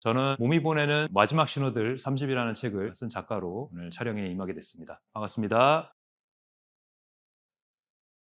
저는 몸이 보내는 마지막 신호들 30이라는 책을 쓴 작가로 오늘 촬영에 임하게 됐습니다. 반갑습니다.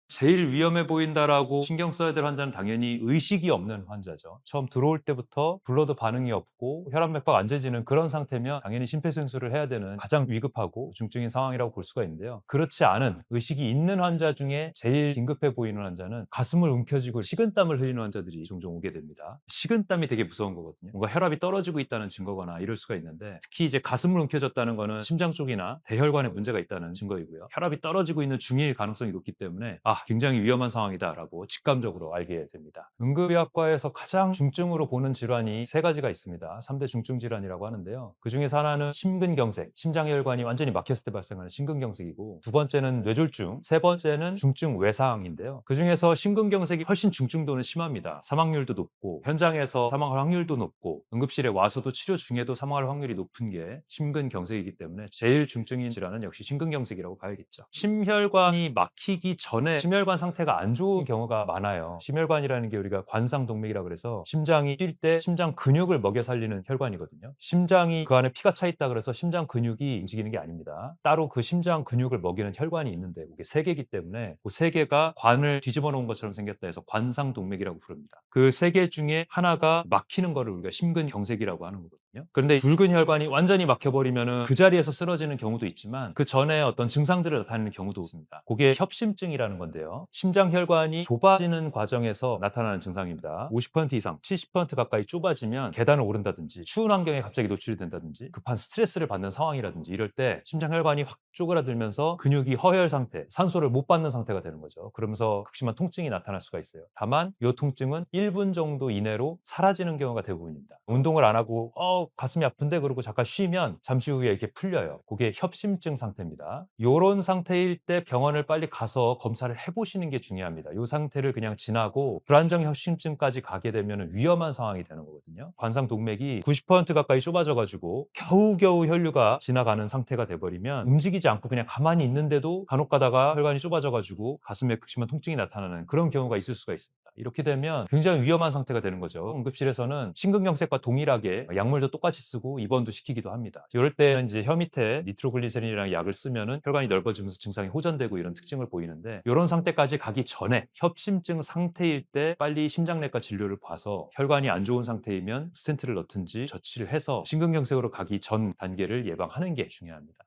제일 위험해 보인다라고 신경 써야 될 환자는 당연히 의식이 없는 환자죠. 처음 들어올 때부터 불러도 반응이 없고 혈압맥박 안 재지는 그런 상태면 당연히 심폐소생술을 해야 되는 가장 위급하고 중증인 상황이라고 볼 수가 있는데요. 그렇지 않은 의식이 있는 환자 중에 제일 긴급해 보이는 환자는 가슴을 움켜쥐고 식은땀을 흘리는 환자들이 종종 오게 됩니다. 식은땀이 되게 무서운 거거든요. 뭔가 혈압이 떨어지고 있다는 증거거나 이럴 수가 있는데, 특히 이제 가슴을 움켜졌다는 거는 심장 쪽이나 대혈관에 문제가 있다는 증거이고요. 혈압이 떨어지고 있는 중일 가능성이 높기 때문에 굉장히 위험한 상황이다라고 직감적으로 알게 됩니다. 응급의학과에서 가장 중증으로 보는 질환이 세 가지가 있습니다. 3대 중증 질환이라고 하는데요. 그 중에서 하나는 심근경색, 심장혈관이 완전히 막혔을 때 발생하는 심근경색이고, 두 번째는 뇌졸중, 세 번째는 중증 외상인데요. 그 중에서 심근경색이 훨씬 중증도는 심합니다. 사망률도 높고 현장에서 사망할 확률도 높고 응급실에 와서도 치료 중에도 사망할 확률이 높은 게 심근경색이기 때문에 제일 중증인 질환은 역시 심근경색이라고 봐야겠죠. 심혈관이 막히기 전에 심혈관 상태가 안 좋은 경우가 많아요. 심혈관이라는 게 우리가 관상동맥이라 그래서 심장이 뛸 때 심장 근육을 먹여 살리는 혈관이거든요. 심장이 그 안에 피가 차 있다 그래서 심장 근육이 움직이는 게 아닙니다. 따로 그 심장 근육을 먹이는 혈관이 있는데, 그게 세 개이기 때문에 그 세 개가 관을 뒤집어 놓은 것처럼 생겼다 해서 관상동맥이라고 부릅니다. 그 세 개 중에 하나가 막히는 거를 우리가 심근경색이라고 하는 거거든요. 그런데 붉은 혈관이 완전히 막혀버리면은 그 자리에서 쓰러지는 경우도 있지만, 그 전에 어떤 증상들을 나타내는 경우도 있습니다. 그게 협심증이라는 건데요. 심장 혈관이 좁아지는 과정에서 나타나는 증상입니다. 50% 이상, 70% 가까이 좁아지면 계단을 오른다든지 추운 환경에 갑자기 노출이 된다든지 급한 스트레스를 받는 상황이라든지 이럴 때 심장 혈관이 확 쪼그라들면서 근육이 허혈 상태, 산소를 못 받는 상태가 되는 거죠. 그러면서 극심한 통증이 나타날 수가 있어요. 다만 이 통증은 1분 정도 이내로 사라지는 경우가 대부분입니다. 운동을 안 하고 가슴이 아픈데 그러고 잠깐 쉬면 잠시 후에 이렇게 풀려요. 그게 협심증 상태입니다. 이런 상태일 때 병원을 빨리 가서 검사를 해보시는 게 중요합니다. 이 상태를 그냥 지나고 불안정 협심증까지 가게 되면 위험한 상황이 되는 거거든요. 관상동맥이 90% 가까이 좁아져가지고 겨우겨우 혈류가 지나가는 상태가 돼버리면 움직이지 않고 그냥 가만히 있는데도 간혹 가다가 혈관이 좁아져가지고 가슴에 극심한 통증이 나타나는 그런 경우가 있을 수가 있습니다. 이렇게 되면 굉장히 위험한 상태가 되는 거죠. 응급실에서는 심근경색과 동일하게 약물도 똑같이 쓰고 입원도 시키기도 합니다. 이럴 때는 이제 혀 밑에 니트로글리세린이라는 약을 쓰면은 혈관이 넓어지면서 증상이 호전되고 이런 특징을 보이는데, 이런 상태까지 가기 전에 협심증 상태일 때 빨리 심장내과 진료를 봐서 혈관이 안 좋은 상태이면 스텐트를 넣든지 조치를 해서 심근경색으로 가기 전 단계를 예방하는 게 중요합니다.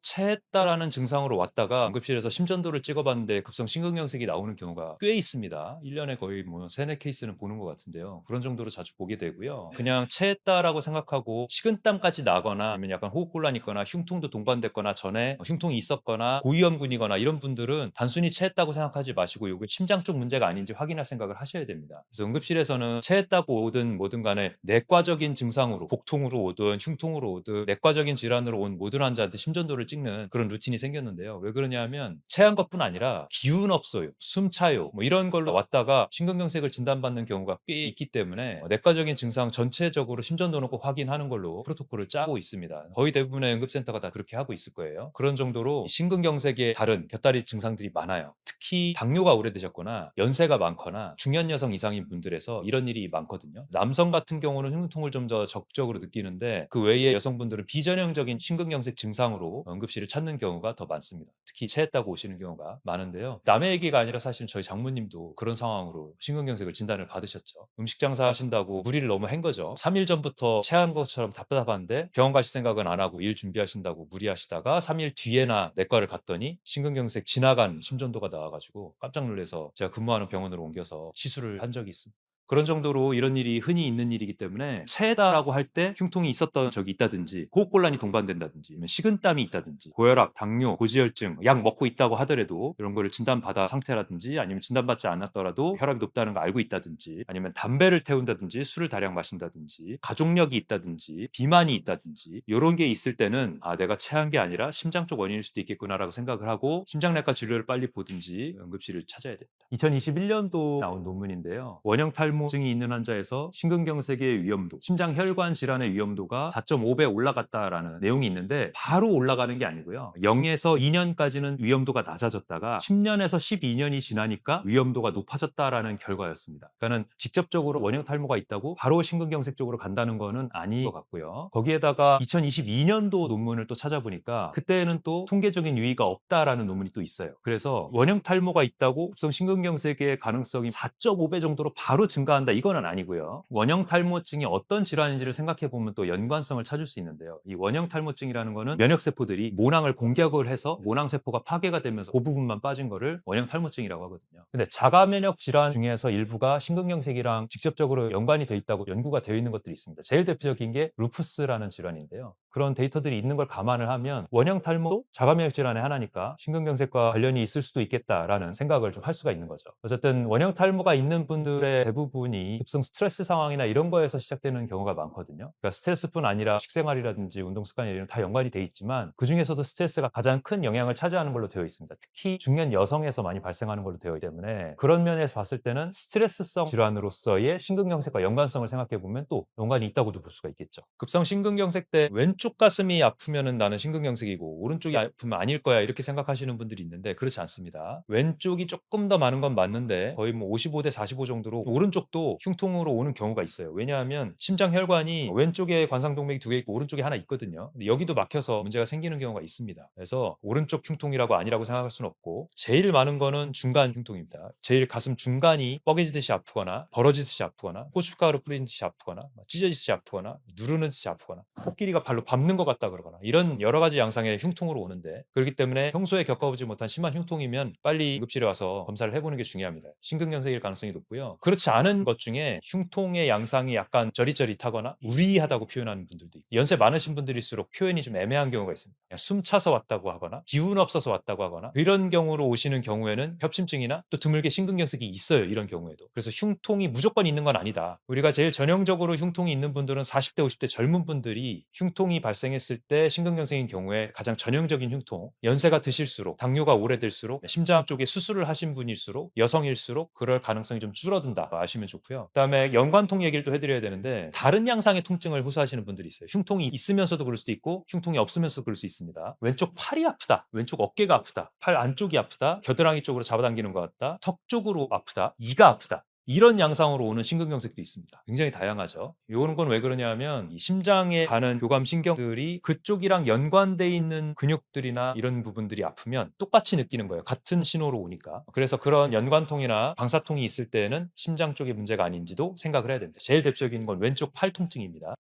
체했다라는 증상으로 왔다가 응급실에서 심전도를 찍어봤는데 급성 심근경색이 나오는 경우가 꽤 있습니다. 1년에 거의 뭐 3-4 케이스는 보는 것 같은데요. 그런 정도로 자주 보게 되고요. 그냥 체했다라고 생각하고 식은땀까지 나거나 아니면 약간 호흡곤란이 있거나 흉통도 동반됐거나 전에 흉통이 있었거나 고위험군이거나 이런 분들은 단순히 체했다고 생각하지 마시고 이게 심장 쪽 문제가 아닌지 확인할 생각을 하셔야 됩니다. 그래서 응급실에서는 체했다고 오든 뭐든 간에 내과적인 증상으로 복통으로 오든 흉통으로 오든 내과적인 질환으로 온 모든 환자한테 심전도를 찍는 그런 루틴이 생겼는데요. 왜 그러냐면 체한 것뿐 아니라 기운 없어요, 숨 차요, 뭐 이런 걸로 왔다가 심근경색을 진단받는 경우가 꽤 있기 때문에 내과적인 증상 전체적으로 심전도는 꼭 확인하는 걸로 프로토콜을 짜고 있습니다. 거의 대부분의 응급센터가 다 그렇게 하고 있을 거예요. 그런 정도로 심근경색에 다른 곁다리 증상들이 많아요. 특히 당뇨가 오래되셨거나 연세가 많거나 중년 여성 이상인 분들에서 이런 일이 많거든요. 남성 같은 경우는 흉통을 좀 더 적극적으로 느끼는데, 그 외에 여성분들은 비전형적인 심근경색 증상으로 응급실을 찾는 경우가 더 많습니다. 특히 체했다고 오시는 경우가 많은데요. 남의 얘기가 아니라 사실 저희 장모님도 그런 상황으로 심근경색을 진단을 받으셨죠. 음식 장사 하신다고 무리를 너무 한 거죠. 3일 전부터 체한 것처럼 답답한데 병원 가실 생각은 안 하고 일 준비하신다고 무리하시다가 3일 뒤에나 내과를 갔더니 심근경색 지나간 심전도가 나와가지고 깜짝 놀라서 제가 근무하는 병원으로 옮겨서 시술을 한 적이 있습니다. 그런 정도로 이런 일이 흔히 있는 일이기 때문에 체해다라고 할 때 흉통이 있었던 적이 있다든지 호흡곤란이 동반된다든지 아니면 식은땀이 있다든지 고혈압, 당뇨, 고지혈증 약 먹고 있다고 하더라도 이런 거를 진단받아 상태라든지, 아니면 진단받지 않았더라도 혈압이 높다는 거 알고 있다든지, 아니면 담배를 태운다든지 술을 다량 마신다든지 가족력이 있다든지 비만이 있다든지 이런 게 있을 때는 내가 체한 게 아니라 심장 쪽 원인일 수도 있겠구나라고 생각을 하고 심장내과 진료를 빨리 보든지 응급실을 찾아야 됩니다. 2021년도 나온 논문인데요. 원형 탈모 원형탈모증이 있는 환자에서 심근경색의 위험도, 심장혈관 질환의 위험도가 4.5배 올라갔다라는 내용이 있는데 바로 올라가는 게 아니고요. 0에서 2년까지는 위험도가 낮아졌다가 10년에서 12년이 지나니까 위험도가 높아졌다라는 결과였습니다. 그러니까는 직접적으로 원형탈모가 있다고 바로 심근경색 쪽으로 간다는 거는 아닌 것 같고요. 거기에다가 2022년도 논문을 또 찾아보니까 그때는 또 통계적인 유의가 없다라는 논문이 또 있어요. 그래서 원형탈모가 있다고 급성 심근경색의 가능성이 4.5배 정도로 바로 증가한다, 이거는 아니고요. 원형탈모증이 어떤 질환인지를 생각해 보면 또 연관성을 찾을 수 있는데요. 이 원형탈모증이라는 거는 면역세포들이 모낭을 공격을 해서 모낭세포가 파괴가 되면서 그 부분만 빠진 거를 원형탈모증이라고 하거든요. 근데 자가면역 질환 중에서 일부가 심근경색이랑 직접적으로 연관이 돼 있다고 연구가 되어 있는 것들이 있습니다. 제일 대표적인 게 루푸스라는 질환인데요. 그런 데이터들이 있는 걸 감안을 하면 원형탈모도 자가면역 질환의 하나니까 심근경색과 관련이 있을 수도 있겠다라는 생각을 좀 할 수가 있는 거죠. 어쨌든 원형탈모가 있는 분들의 대부분이 급성 스트레스 상황이나 이런 거에서 시작되는 경우가 많거든요. 그러니까 스트레스뿐 아니라 식생활이라든지 운동 습관이 이런 다 연관이 돼 있지만 그중에서도 스트레스가 가장 큰 영향을 차지하는 걸로 되어 있습니다. 특히 중년 여성에서 많이 발생하는 걸로 되어 있기 때문에 그런 면에서 봤을 때는 스트레스성 질환으로서의 심근경색과 연관성을 생각해 보면 또 연관이 있다고도 볼 수가 있겠죠. 급성 심근경색 때 왼쪽 가슴이 아프면은 나는 심근경색이고 오른쪽이 아프면 아닐 거야, 이렇게 생각하시는 분들이 있는데 그렇지 않습니다. 왼쪽이 조금 더 많은 건 맞는데 거의 뭐 55대 45 정도로 오른쪽도 흉통으로 오는 경우가 있어요. 왜냐하면 심장혈관이 왼쪽에 관상동맥이 두 개 있고 오른쪽에 하나 있거든요. 근데 여기도 막혀서 문제가 생기는 경우가 있습니다. 그래서 오른쪽 흉통이라고 아니라고 생각할 수는 없고 제일 많은 거는 중간 흉통입니다. 제일 가슴 중간이 뻐개지듯이 아프거나 벌어지듯이 아프거나 고춧가루 뿌리는 듯이 아프거나 찢어지듯이 아프거나 누르는 듯이 아프거나 코끼리가 발로 밟는 것 같다 그러거나 이런 여러 가지 양상의 흉통으로 오는데, 그렇기 때문에 평소에 겪어보지 못한 심한 흉통이면 빨리 응급실에 와서 검사를 해보는 게 중요합니다. 심근경색일 가능성이 높고요. 그렇지 않은 것 중에 흉통의 양상이 약간 저릿저릿하거나 우리하다고 표현하는 분들도 있고, 연세 많으신 분들일수록 표현이 좀 애매한 경우가 있습니다. 그냥 숨 차서 왔다고 하거나 기운 없어서 왔다고 하거나 이런 경우로 오시는 경우에는 협심증이나 또 드물게 심근경색이 있어요. 이런 경우에도. 그래서 흉통이 무조건 있는 건 아니다. 우리가 제일 전형적으로 흉통이 있는 분들은 40대 50대 젊은 분들이 흉통이 발생했을 때 심근경색인 경우에 가장 전형적인 흉통, 연세가 드실수록 당뇨가 오래될수록 심장 쪽에 수술을 하신 분일수록 여성일수록 그럴 가능성이 좀 줄어든다 아시면 좋고요. 그다음에 연관통 얘기를 또 해드려야 되는데 다른 양상의 통증을 호소하시는 분들이 있어요. 흉통이 있으면서도 그럴 수도 있고 흉통이 없으면서도 그럴 수 있습니다. 왼쪽 팔이 아프다, 왼쪽 어깨가 아프다, 팔 안쪽이 아프다, 겨드랑이 쪽으로 잡아당기는 것 같다, 턱 쪽으로 아프다, 이가 아프다, 이런 양상으로 오는 심근경색도 있습니다. 굉장히 다양하죠. 이런 건 왜 그러냐 하면 이 심장에 가는 교감 신경들이 그쪽이랑 연관돼 있는 근육들이나 이런 부분들이 아프면 똑같이 느끼는 거예요. 같은 신호로 오니까. 그래서 그런 연관통이나 방사통이 있을 때는 심장 쪽의 문제가 아닌지도 생각을 해야 됩니다. 제일 대표적인 건 왼쪽 팔 통증입니다.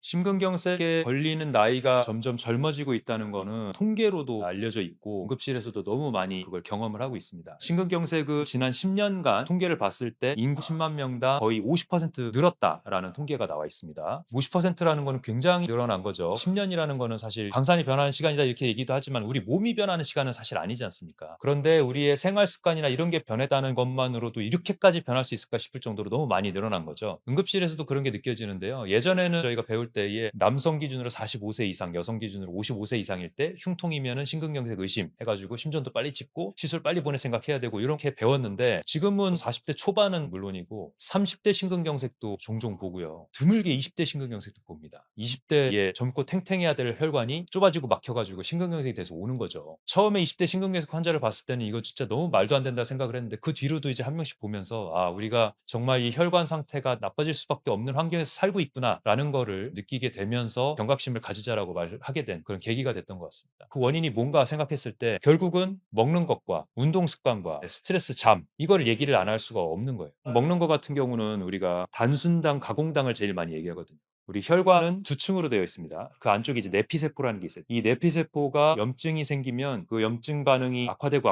심근경색에 걸리는 나이가 점점 젊어지고 있다는 거는 통계로도 알려져 있고 응급실에서도 너무 많이 그걸 경험을 하고 있습니다. 심근경색은 지난 10년간 통계를 봤을 때 인구 10만 명당 거의 50% 늘었다라는 통계가 나와 있습니다. 50%라는 거는 굉장히 늘어난 거죠. 10년이라는 거는 사실 강산이 변하는 시간이다 이렇게 얘기도 하지만 우리 몸이 변하는 시간은 사실 아니지 않습니까? 그런데 우리의 생활 습관이나 이런 게 변했다는 것만으로도 이렇게까지 변할 수 있을까 싶을 정도로 너무 많이 늘어난 거죠. 응급실에서도 그런 게 느껴지는데요. 예전에는 저희가 배울 때에 남성 기준으로 45세 이상, 여성 기준으로 55세 이상일 때 흉통이면은 심근경색 의심 해가지고 심전도 빨리 찍고 시술 빨리 보낼 생각해야 되고 이렇게 배웠는데 지금은 40대 초반은 물론이고 30대 심근경색도 종종 보고요. 드물게 20대 심근경색도 봅니다. 20대에 젊고 탱탱해야 될 혈관이 좁아지고 막혀가지고 심근경색이 돼서 오는 거죠. 처음에 20대 심근경색 환자를 봤을 때는 이거 진짜 너무 말도 안 된다 생각을 했는데 그 뒤로도 이제 한 명씩 보면서 아, 우리가 정말 이 혈관 상태가 나빠질 수밖에 없는 환경에서 살고 있구나라는 거를 느끼게 되면서 경각심을 가지자라고 말하게 된 그런 계기가 됐던 것 같습니다. 그 원인이 뭔가 생각했을 때 결국은 먹는 것과 운동 습관과 스트레스 잠 이걸 얘기를 안 할 수가 없는 거예요. 먹는 것 같은 경우는 우리가 단순당, 가공당을 제일 많이 얘기하거든요. 우리 혈관은 두 층으로 되어 있습니다. 그 안쪽에 이제 내피세포라는 게 있어요. 이 내피세포가 염증이 생기면 그 염증 반응이 악화되고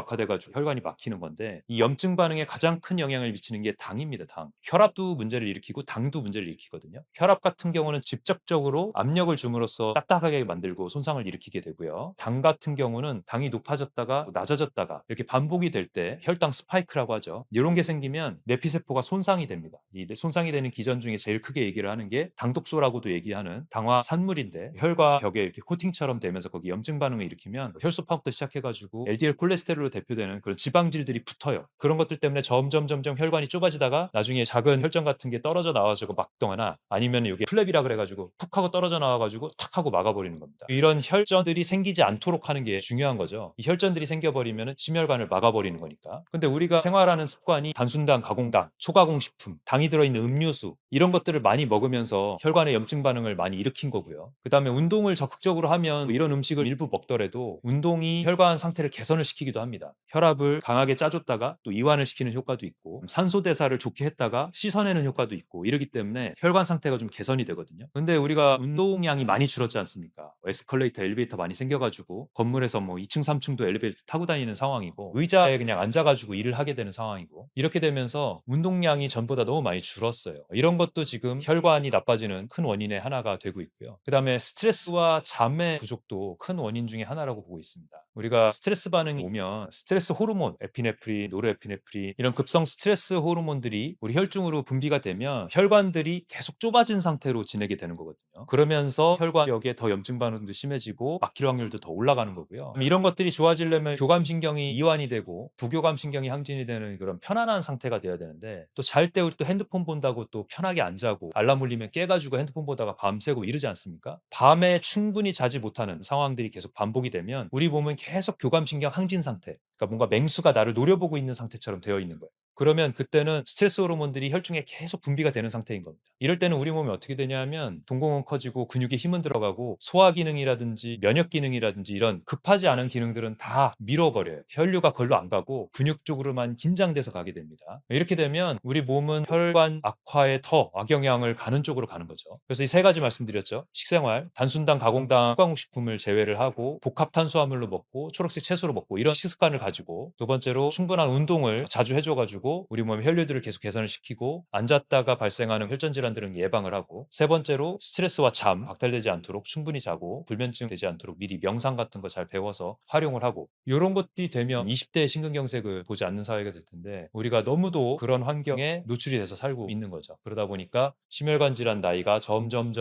혈관이 막히는 건데 이 염증 반응에 가장 큰 영향을 미치는 게 당입니다. 당. 혈압도 문제를 일으키고 당도 문제를 일으키거든요. 혈압 같은 경우는 직접적으로 압력을 줌으로써 딱딱하게 만들고 손상을 일으키게 되고요. 당 같은 경우는 당이 높아졌다가 낮아졌다가 이렇게 반복이 될 때 혈당 스파이크라고 하죠. 이런 게 생기면 내피세포가 손상이 됩니다. 이 손상이 되는 기전 중에 제일 크게 얘기를 하는 게 당독소라 당화효소라고도 얘기하는 당화 산물인데 혈과 벽에 이렇게 코팅처럼 되면서 거기 염증 반응을 일으키면 혈소판부터 시작해 가지고 LDL 콜레스테롤로 대표되는 그런 지방질들이 붙어요. 그런 것들 때문에 점점 혈관이 좁아지다가 나중에 작은 혈전 같은 게 떨어져 나와 가지고 막거나 아니면 요게 플랩이라 그래 가지고 툭 하고 떨어져 나와 가지고 탁 하고 막아버리는 겁니다. 이런 혈전들이 생기지 않도록 하는 게 중요한 거죠. 이 혈전들이 생겨버리면 심혈관을 막아버리는 거니까. 근데 우리가 생활하는 습관이 단순당, 가공당, 초가공 식품, 당이 들어있는 음료수 이런 것들을 많이 먹으면서 혈관의 염증 반응을 많이 일으킨 거고요. 그 다음에 운동을 적극적으로 하면 이런 음식을 일부 먹더라도 운동이 혈관 상태를 개선을 시키기도 합니다. 혈압을 강하게 짜줬다가 또 이완을 시키는 효과도 있고 산소 대사를 좋게 했다가 씻어내는 효과도 있고 이러기 때문에 혈관 상태가 좀 개선이 되거든요. 근데 우리가 운동량이 많이 줄었지 않습니까? 에스컬레이터, 엘리베이터 많이 생겨가지고 건물에서 뭐 2층, 3층도 엘리베이터 타고 다니는 상황이고 의자에 그냥 앉아가지고 일을 하게 되는 상황이고 이렇게 되면서 운동량이 전보다 너무 많이 줄었어요. 이런 것도 지금 혈관이 나빠지는 큰 원인의 하나가 되고 있고요. 그 다음에 스트레스와 잠의 부족도 큰 원인 중에 하나라고 보고 있습니다. 우리가 스트레스 반응이 오면 스트레스 호르몬, 에피네프린, 노르에피네프린 이런 급성 스트레스 호르몬들이 우리 혈중으로 분비가 되면 혈관들이 계속 좁아진 상태로 지내게 되는 거거든요. 그러면서 혈관역에 더 염증 반응도 심해지고 막힐 확률도 더 올라가는 거고요. 이런 것들이 좋아지려면 교감신경이 이완이 되고 부교감신경이 항진이 되는 그런 편안한 상태가 돼야 되는데 또 잘 때 우리 또 핸드폰 본다고 또 편하게 안 자고 알람 울리면 깨가지고 핸드폰 보다가 밤새고 이러지 않습니까? 밤에 충분히 자지 못하는 상황들이 계속 반복이 되면 우리 몸은 계속 교감신경 항진 상태, 그러니까 뭔가 맹수가 나를 노려보고 있는 상태처럼 되어 있는 거예요. 그러면 그때는 스트레스 호르몬들이 혈중에 계속 분비가 되는 상태인 겁니다. 이럴 때는 우리 몸이 어떻게 되냐면 동공은 커지고 근육에 힘은 들어가고 소화 기능이라든지 면역 기능이라든지 이런 급하지 않은 기능들은 다 밀어버려요. 혈류가 걸로 안 가고 근육 쪽으로만 긴장돼서 가게 됩니다. 이렇게 되면 우리 몸은 혈관 악화에 더 악영향을 가는 쪽으로 가는 거죠. 그래서 이 세 가지 말씀드렸죠. 식생활, 단순당, 가공당, 후가공 식품을 제외를 하고 복합 탄수화물로 먹고 초록색 채소로 먹고 이런 식습관을 가지고 두 번째로 충분한 운동을 자주 해줘가지고 우리 몸의 혈류들을 계속 개선을 시키고 앉았다가 발생하는 혈전 질환들은 예방을 하고 세 번째로 스트레스와 잠 박탈되지 않도록 충분히 자고 불면증 되지 않도록 미리 명상 같은 거 잘 배워서 활용을 하고 이런 것들이 되면 20대 심근경색을 보지 않는 사회가 될 텐데 우리가 너무도 그런 환경에 노출이 돼서 살고 있는 거죠. 그러다 보니까 심혈관 질환 나이가 점점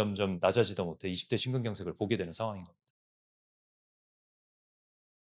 낮아지다 못해 20대 심근경색을 보게 되는 상황인 겁니다.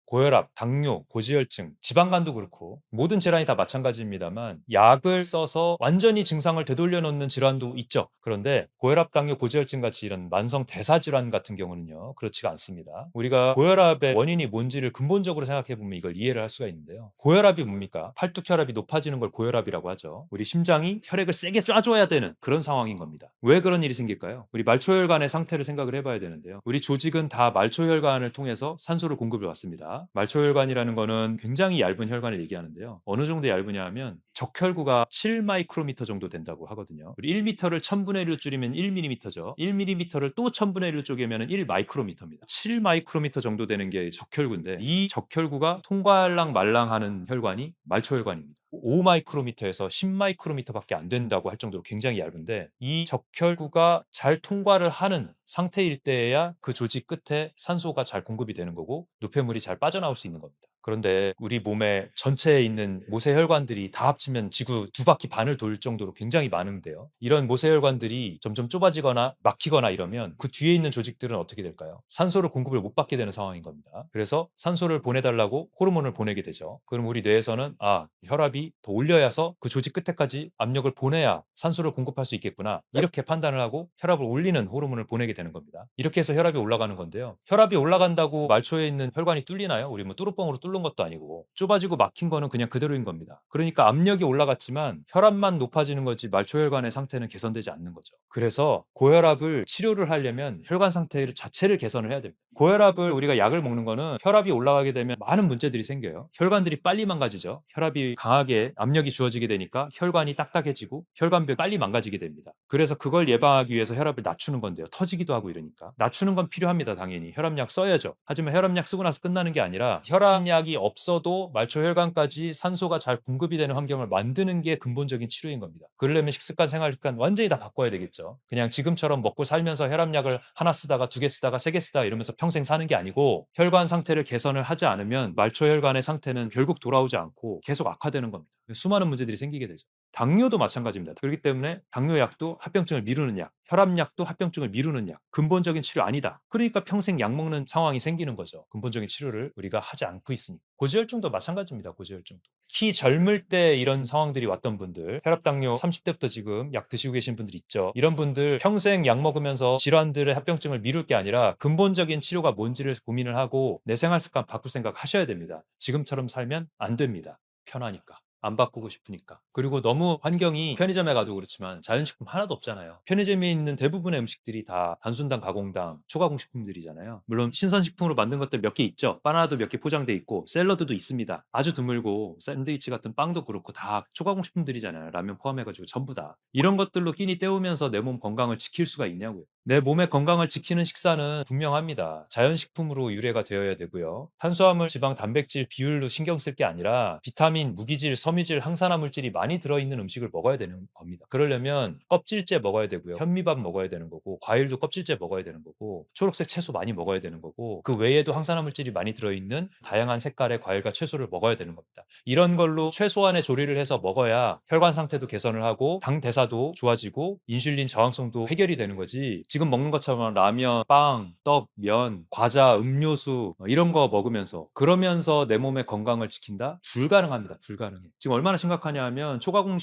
고혈압, 당뇨, 고지혈증, 지방간도 그렇고 모든 질환이 다 마찬가지입니다만 약을 써서 완전히 증상을 되돌려 놓는 질환도 있죠. 그런데 고혈압, 당뇨, 고지혈증 같이 이런 만성 대사 질환 같은 경우는요. 그렇지가 않습니다. 우리가 고혈압의 원인이 뭔지를 근본적으로 생각해 보면 이걸 이해를 할 수가 있는데요. 고혈압이 뭡니까? 팔뚝혈압이 높아지는 걸 고혈압이라고 하죠. 우리 심장이 혈액을 세게 쏴줘야 되는 그런 상황인 겁니다. 왜 그런 일이 생길까요? 우리 말초혈관의 상태를 생각을 해봐야 되는데요. 우리 조직은 다 말초혈관을 통해서 산소를 공급을 받습니다. 말초혈관이라는 거는 굉장히 얇은 혈관을 얘기하는데요. 어느 정도 얇으냐 하면 적혈구가 7 마이크로미터 정도 된다고 하거든요. 우리 1m를 1000분의 1로 줄이면 1mm죠. 1mm를 또 1000분의 1로 쪼개면 1 마이크로미터입니다. 7 마이크로미터 정도 되는 게 적혈구인데 이 적혈구가 통과할랑 말랑하는 혈관이 말초혈관입니다. 5 마이크로미터에서 10 마이크로미터밖에 안 된다고 할 정도로 굉장히 얇은데 이 적혈구가 잘 통과를 하는 상태일 때에야 그 조직 끝에 산소가 잘 공급이 되는 거고 노폐물이 잘 빠져나올 수 있는 겁니다. 그런데 우리 몸에 전체에 있는 모세혈관들이 다 합치면 지구 두 바퀴 반을 돌 정도로 굉장히 많은데요. 이런 모세혈관들이 점점 좁아지거나 막히거나 이러면 그 뒤에 있는 조직들은 어떻게 될까요? 산소를 공급을 못 받게 되는 상황인 겁니다. 그래서 산소를 보내달라고 호르몬을 보내게 되죠. 그럼 우리 뇌에서는 혈압이 더 올려야서 그 조직 끝에까지 압력을 보내야 산소를 공급할 수 있겠구나. 이렇게 판단을 하고 혈압을 올리는 호르몬을 보내게 되는 겁니다. 이렇게 해서 혈압이 올라가는 건데요. 혈압이 올라간다고 말초에 있는 혈관이 뚫리나요? 우리 뭐 뚜루뻥으로 뚫는 것도 아니고 좁아지고 막힌 거는 그냥 그대로인 겁니다. 그러니까 압력이 올라갔지만 혈압만 높아지는 거지 말초혈관의 상태는 개선되지 않는 거죠. 그래서 고혈압을 치료를 하려면 혈관 상태 자체를 개선을 해야 됩니다. 고혈압을 우리가 약을 먹는 거는 혈압이 올라가게 되면 많은 문제들이 생겨요. 혈관들이 빨리 망가지죠. 혈압이 강하게 압력이 주어지게 되니까 혈관이 딱딱해지고 혈관벽이 빨리 망가지게 됩니다. 그래서 그걸 예방하기 위해서 혈압을 낮추는 건데요. 터지기도 하고 이러니까. 낮추는 건 필요합니다. 당연히. 혈압약 써야죠. 하지만 혈압약 쓰고 나서 끝나는 게 아니라 혈압약이 없어도 말초혈관까지 산소가 잘 공급이 되는 환경을 만드는 게 근본적인 치료인 겁니다. 그러려면 식습관, 생활습관 완전히 다 바꿔야 되겠죠. 그냥 지금처럼 먹고 살면서 혈압약을 하나 쓰다가 두 개 쓰다가 세 개 쓰다 이러면서 평생 사는 게 아니고 혈관 상태를 개선을 하지 않으면 말초혈관의 상태는 결국 돌아오지 않고 계속 악화되는 겁니다. 수많은 문제들이 생기게 되죠. 당뇨도 마찬가지입니다. 그렇기 때문에 당뇨약도 합병증을 미루는 약, 혈압약도 합병증을 미루는 약, 근본적인 치료 아니다. 그러니까 평생 약 먹는 상황이 생기는 거죠. 근본적인 치료를 우리가 하지 않고 있으니. 고지혈증도 마찬가지입니다. 고지혈증도. 키 젊을 때 이런 상황들이 왔던 분들, 혈압당뇨 30대부터 지금 약 드시고 계신 분들 있죠. 이런 분들 평생 약 먹으면서 질환들의 합병증을 미룰 게 아니라 근본적인 치료가 뭔지를 고민을 하고 내 생활 습관 바꿀 생각 하셔야 됩니다. 지금처럼 살면 안 됩니다. 편하니까. 안 바꾸고 싶으니까. 그리고 너무 환경이 편의점에 가도 그렇지만 자연식품 하나도 없잖아요. 편의점에 있는 대부분의 음식들이 다 단순당, 가공당, 초가공식품들이잖아요. 물론 신선식품으로 만든 것들 몇 개 있죠. 바나나도 몇 개 포장돼 있고 샐러드도 있습니다. 아주 드물고 샌드위치 같은 빵도 그렇고 다 초가공식품들이잖아요. 라면 포함해가지고 전부 다. 이런 것들로 끼니 때우면서 내 몸 건강을 지킬 수가 있냐고요. 내 몸의 건강을 지키는 식사는 분명합니다. 자연식품으로 유래가 되어야 되고요. 탄수화물, 지방, 단백질 비율로 신경 쓸 게 아니라 비타민, 무기질, 섬유질, 항산화 물질이 많이 들어있는 음식을 먹어야 되는 겁니다. 그러려면 껍질째 먹어야 되고요. 현미밥 먹어야 되는 거고 과일도 껍질째 먹어야 되는 거고 초록색 채소 많이 먹어야 되는 거고 그 외에도 항산화 물질이 많이 들어있는 다양한 색깔의 과일과 채소를 먹어야 되는 겁니다. 이런 걸로 최소한의 조리를 해서 먹어야 혈관 상태도 개선을 하고 당 대사도 좋아지고 인슐린 저항성도 해결이 되는 거지. 지금 먹는 것처럼 라면, 빵, 떡, 면, 과자, 음료수 이런 거 먹으면서 그러면서 내 몸의 건강을 지킨다? 불가능합니다. 불가능해. 지금 얼마나 심각하냐 하면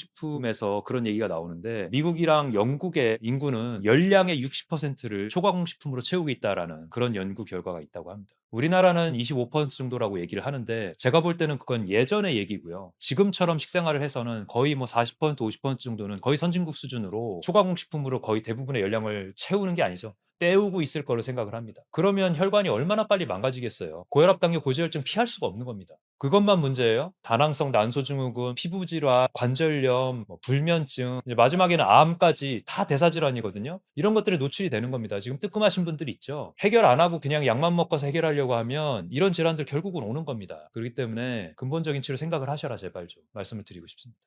초가공식품에서 그런 얘기가 나오는데 미국이랑 영국의 인구는 열량의 60%를 초가공식품으로 채우고 있다라는 그런 연구 결과가 있다고 합니다. 우리나라는 25% 정도라고 얘기를 하는데 제가 볼 때는 그건 예전의 얘기고요. 지금처럼 식생활을 해서는 거의 뭐 40%, 50% 정도는 거의 선진국 수준으로 초가공식품으로 거의 대부분의 열량을 채우는 게 아니죠. 때우고 있을 거로 생각을 합니다. 그러면 혈관이 얼마나 빨리 망가지겠어요. 고혈압, 당뇨, 고지혈증 피할 수가 없는 겁니다. 그것만 문제예요. 다낭성 난소증후군, 피부질환, 관절염, 불면증, 이제 마지막에는 암까지 다 대사질환이거든요. 이런 것들에 노출이 되는 겁니다. 지금 뜨끔하신 분들이 있죠. 해결 안 하고 그냥 약만 먹어서 해결하려고 하면 이런 질환들 결국은 오는 겁니다. 그렇기 때문에 근본적인 치료 생각을 하셔라 제발 좀 말씀을 드리고 싶습니다.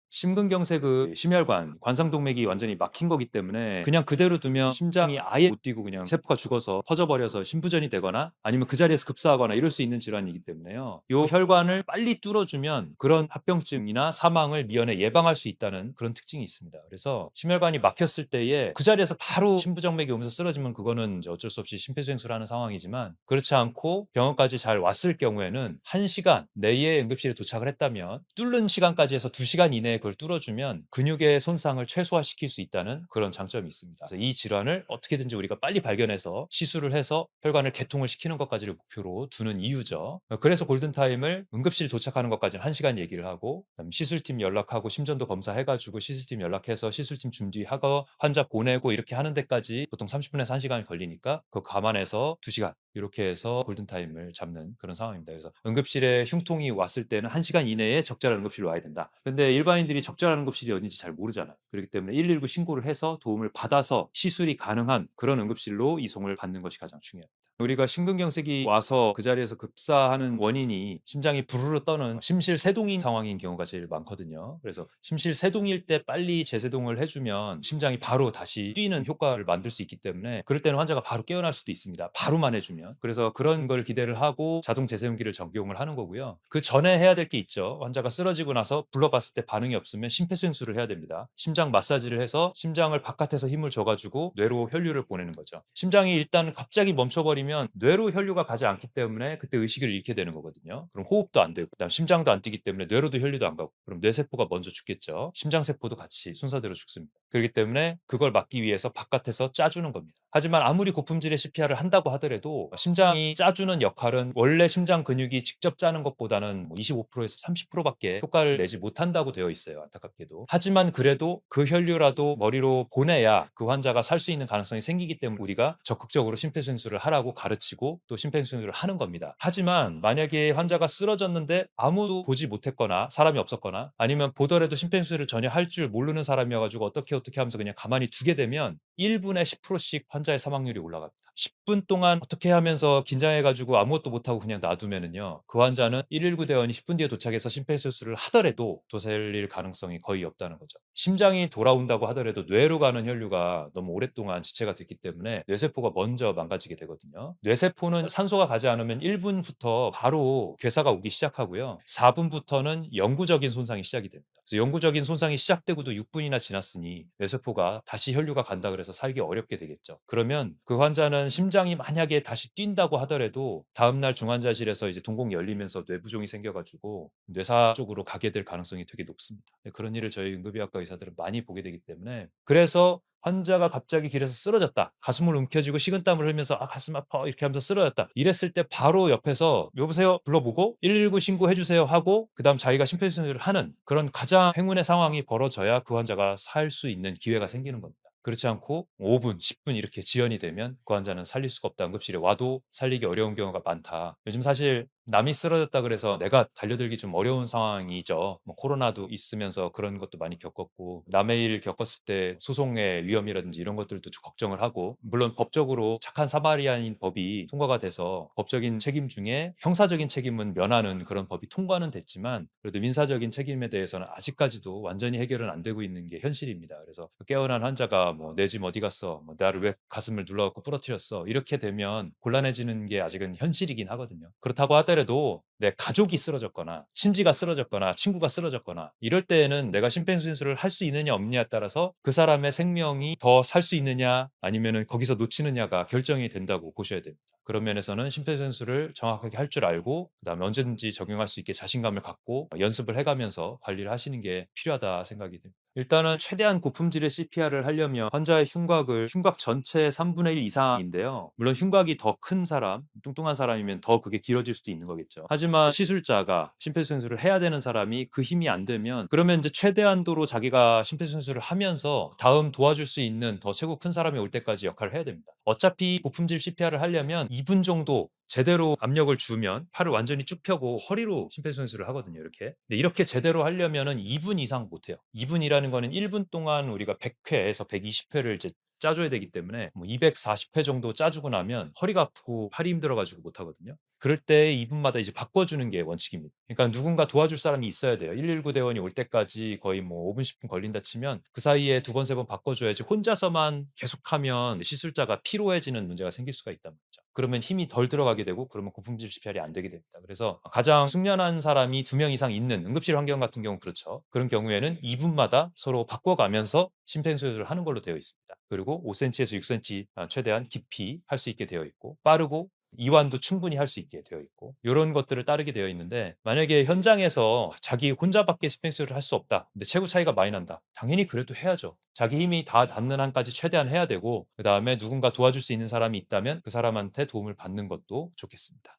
심근경색은 심혈관, 관상동맥이 완전히 막힌 거기 때문에 그냥 그대로 두면 심장이 아예 못 뛰고 그냥 세포가 죽어서 퍼져버려서 심부전이 되거나 아니면 그 자리에서 급사하거나 이럴 수 있는 질환이기 때문에요. 요 혈관을 빨리 뚫어주면 그런 합병증이나 사망을 미연에 예방할 수 있다는 그런 특징이 있습니다. 그래서 심혈관이 막혔을 때에 그 자리에서 바로 심부정맥이 오면서 쓰러지면 그거는 이제 어쩔 수 없이 심폐소생술을 하는 상황이지만 그렇지 않고 병원까지 잘 왔을 경우에는 1시간 내에 응급실에 도착을 했다면 뚫는 시간까지 해서 2시간 이내에 그걸 뚫어주면 근육의 손상을 최소화시킬 수 있다는 그런 장점이 있습니다. 그래서 이 질환을 어떻게든지 우리가 빨리 발견해서 시술을 해서 혈관을 개통을 시키는 것까지를 목표로 두는 이유죠. 그래서 골든타임을 응급실 도착하는 것까지는 1시간 얘기를 하고 시술팀 연락하고 심전도 검사해가지고 시술팀 연락해서 시술팀 준비하고 환자 보내고 이렇게 하는 데까지 보통 30분에서 1시간이 걸리니까 그거 감안해서 2시간 이렇게 해서 골든타임을 잡는 그런 상황입니다. 그래서 응급실에 흉통이 왔을 때는 1시간 이내에 적절한 응급실로 와야 된다. 근데 일반인들이 적절한 응급실이 어딘지 잘 모르잖아요. 그렇기 때문에 119 신고를 해서 도움을 받아서 시술이 가능한 그런 응급실로 이송을 받는 것이 가장 중요합니다. 우리가 심근경색이 와서 그 자리에서 급사하는 원인이 심장이 부르르 떠는 심실세동인 상황인 경우가 제일 많거든요. 그래서 심실세동일 때 빨리 재세동을 해주면 심장이 바로 다시 뛰는 효과를 만들 수 있기 때문에 그럴 때는 환자가 바로 깨어날 수도 있습니다. 바로만 해주면. 그래서 그런 걸 기대를 하고 자동 재세동기를 적용을 하는 거고요. 그 전에 해야 될 게 있죠. 환자가 쓰러지고 나서 불러봤을 때 반응이 없으면 심폐소생술을 해야 됩니다. 심장 마사지를 해서 심장을 바깥에서 힘을 줘가지고 뇌로 혈류를 보내는 거죠. 심장이 일단 갑자기 멈춰버리면 뇌로 혈류가 가지 않기 때문에 그때 의식을 잃게 되는 거거든요. 그럼 호흡도 안 되고 그다음 심장도 안 뛰기 때문에 뇌로도 혈류도 안 가고 그럼 뇌세포가 먼저 죽겠죠. 심장세포도 같이 순서대로 죽습니다. 그렇기 때문에 그걸 막기 위해서 바깥에서 짜주는 겁니다. 하지만 아무리 고품질의 CPR을 한다고 하더라도 심장이 짜주는 역할은 원래 심장 근육이 직접 짜는 것보다는 25%에서 30%밖에 효과를 내지 못한다고 되어 있어요. 안타깝게도. 하지만 그래도 그 혈류라도 머리로 보내야 그 환자가 살 수 있는 가능성이 생기기 때문에 우리가 적극적으로 심폐소생술을 하라고 가르치고 또 심폐소생술을 하는 겁니다. 하지만 만약에 환자가 쓰러졌는데 아무도 보지 못했거나 사람이 없었거나 아니면 보더라도 심폐소생술을 전혀 할 줄 모르는 사람이어가지고 어떻게 어떻게 하면서 그냥 가만히 두게 되면 1 분에 10%씩 환자의 사망률이 올라갑니다. 10분 동안 어떻게 하면서 긴장해 가지고 아무것도 못하고 그냥 놔두면은요. 그 환자는 119 대원이 10분 뒤에 도착해서 심폐소생술을 하더라도 도살릴 가능성이 거의 없다는 거죠. 심장이 돌아온다고 하더라도 뇌로 가는 혈류가 너무 오랫동안 지체가 됐기 때문에 뇌세포가 먼저 망가지게 되거든요. 뇌세포는 산소가 가지 않으면 1 분부터 바로 괴사가 오기 시작하고요. 4 분부터는 영구적인 손상이 시작이 됩니다. 그래서 영구적인 손상이 시작되고도 6 분이나 지났으니 뇌세포가 다시 혈류가 간다 그래서 살기 어렵게 되겠죠. 그러면 그 환자는 심장이 만약에 다시 뛴다고 하더라도 다음날 중환자실에서 이제 동공이 열리면서 뇌부종이 생겨 가지고 뇌사 쪽으로 가게 될 가능성이 되게 높습니다. 네, 그런 일을 저희 응급의학과 의사들은 많이 보게 되기 때문에 그래서 환자가 갑자기 길에서 쓰러졌다. 가슴을 움켜쥐고 식은땀을 흘리면서 "아 가슴 아파." 이렇게 하면서 쓰러졌다. 이랬을 때 바로 옆에서 "여보세요?" 불러보고 "119 신고해 주세요." 하고 그다음 자기가 심폐소생술을 하는 그런 가장 행운의 상황이 벌어져야 그 환자가 살 수 있는 기회가 생기는 겁니다. 그렇지 않고 5 분, 10분 이렇게 지연이 되면 그 환자는 살릴 수가 없다. 응급실에 와도 살리기 어려운 경우가 많다. 요즘 사실 남이 쓰러졌다 그래서 내가 달려들기 좀 어려운 상황이죠. 뭐 코로나도 있으면서 그런 것도 많이 겪었고 남의 일 겪었을 때 소송의 위험이라든지 이런 것들도 좀 걱정을 하고 물론 법적으로 착한 사마리아인 법이 통과가 돼서 법적인 책임 중에 형사적인 책임은 면하는 그런 법이 통과는 됐지만 그래도 민사적인 책임에 대해서는 아직까지도 완전히 해결은 안 되고 있는 게 현실입니다. 그래서 깨어난 환자가 뭐 "내 짐 어디 갔어? 뭐 나를 왜 가슴을 눌러 갖고 부러뜨렸어?" 이렇게 되면 곤란해지는 게 아직은 현실이긴 하거든요. 그렇다고 하더라도 내 가족이 쓰러졌거나 친지가 쓰러졌거나 친구가 쓰러졌거나 이럴 때에는 내가 심폐소생술을 할 수 있느냐 없느냐에 따라서 그 사람의 생명이 더 살 수 있느냐 아니면은 거기서 놓치느냐가 결정이 된다고 보셔야 됩니다. 그런 면에서는 심폐소생술을 정확하게 할 줄 알고 그다음에 언제든지 적용할 수 있게 자신감을 갖고 연습을 해 가면서 관리를 하시는 게 필요하다 생각이 됩니다. 일단은 최대한 고품질의 CPR을 하려면 환자의 흉곽 전체의 3분의 1 이상인데요. 물론 흉곽이 더 큰 사람, 뚱뚱한 사람이면 더 그게 길어질 수도 있는 거겠죠. 하지만 시술자가 심폐소생술을 해야 되는 사람이 그 힘이 안 되면 그러면 이제 최대한도로 자기가 심폐소생술을 하면서 다음 도와줄 수 있는 더 체구 큰 사람이 올 때까지 역할을 해야 됩니다. 어차피 고품질 CPR을 하려면 2분 정도 제대로 압력을 주면 팔을 완전히 쭉 펴고 허리로 심폐소생술을 하거든요, 이렇게. 근데 이렇게 제대로 하려면은 2분 이상 못 해요. 2 분이라는 거는 1분 동안 우리가 100 회에서 120 회를 이제 짜 줘야 되기 때문에 뭐 240회 정도 짜 주고 나면 허리가 아프고 팔이 힘들어 가지고 못 하거든요. 그럴 때 2 분마다 이제 바꿔 주는 게 원칙입니다. 그러니까 누군가 도와줄 사람이 있어야 돼요. 119 대원이 올 때까지 거의 뭐 5 분, 10분 걸린다 치면 그 사이에 2 번, 3번 바꿔 줘야지 혼자서만 계속하면 시술자가 피로해지는 문제가 생길 수가 있단 말이죠. 그러면 힘이 덜 들어가게 되고 그러면 고품질 CPR이 안 되게 됩니다. 그래서 가장 숙련한 사람이 2명 이상 있는 응급실 환경 같은 경우는 그렇죠. 그런 경우에는 2 분마다 서로 바꿔가면서 심폐소생술을 하는 걸로 되어 있습니다. 그리고 5 센티에서 6 센티 최대한 깊이 할 수 있게 되어 있고 빠르고 이완도 충분히 할 수 있게 되어 있고 요런 것들을 따르게 되어 있는데 만약에 현장에서 자기 혼자밖에 심폐소생술을 할 수 없다. 근데 체구 차이가 많이 난다. 당연히 그래도 해야죠. 자기 힘이 다 닿는 한까지 최대한 해야 되고 그다음에 누군가 도와줄 수 있는 사람이 있다면 그 사람한테 도움을 받는 것도 좋겠습니다.